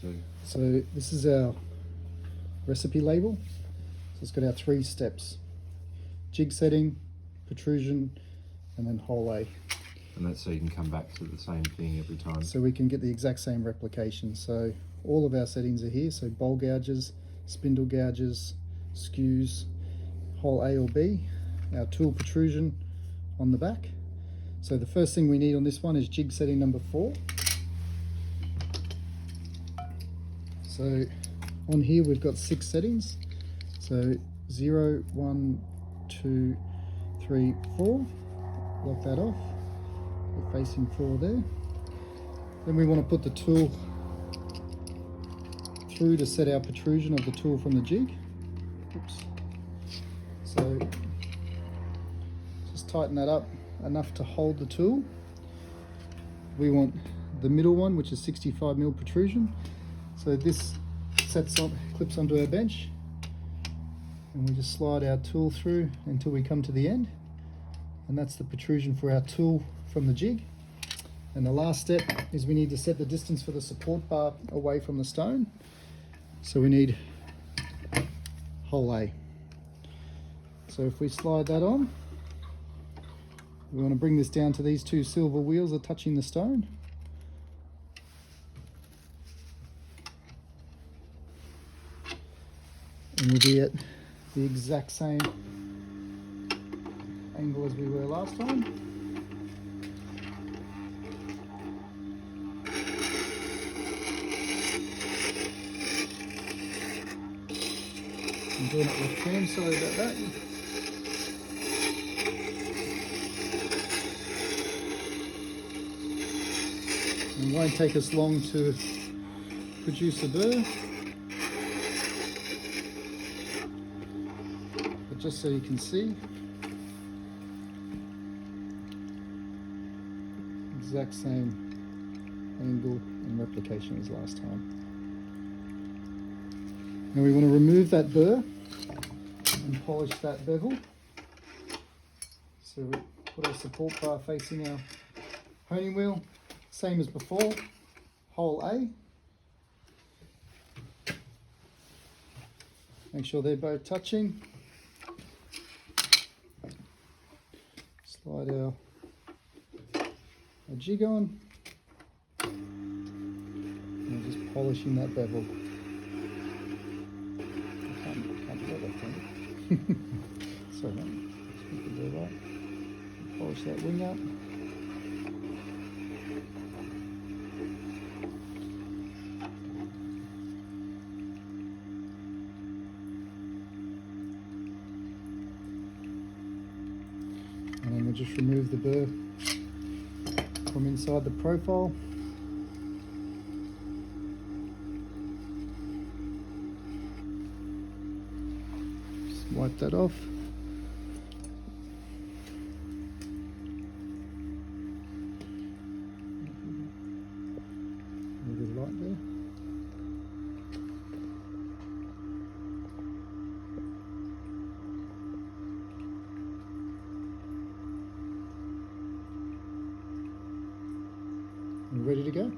to? So this is our recipe label. So it's got our 3 steps: jig setting, protrusion, and then hole A. And that's so you can come back to the same thing every time. So we can get the exact same replication. So all of our settings are here. So bowl gouges, spindle gouges, skews, hole A or B, our tool protrusion on the back. So the first thing we need on this one is jig setting number 4. So on here we've got 6 settings. So 0, 1, 2, 3, 4. Lock that off. We're facing 4 there. Then we want to put the tool through to set our protrusion of the tool from the jig. Oops. So just tighten that up enough to hold the tool. We want the middle one, which is 65mm protrusion. So this clips onto our bench, and we just slide our tool through until we come to the end, and that's the protrusion for our tool from the jig. And the last step is we need to set the distance for the support bar away from the stone. So we need hole A. So if we slide that on, we want to bring this down to these 2 silver wheels that are touching the stone. And we'll be at the exact same angle as we were last time. I'm doing it with hand, sorry about that. It won't take us long to produce a burr, but just so you can see, exact same angle and replication as last time. Now we want to remove that burr and polish that bevel. So we put our support bar facing our honing wheel, same as before, hole A. Make sure they're both touching. Slide our jig on. And just polishing that bevel. I can't do that thing. Sorry, mate. We can do that. Polish that wing up. And then we'll just remove the burr from inside the profile. Just wipe that off. A bit of light there. And ready to go.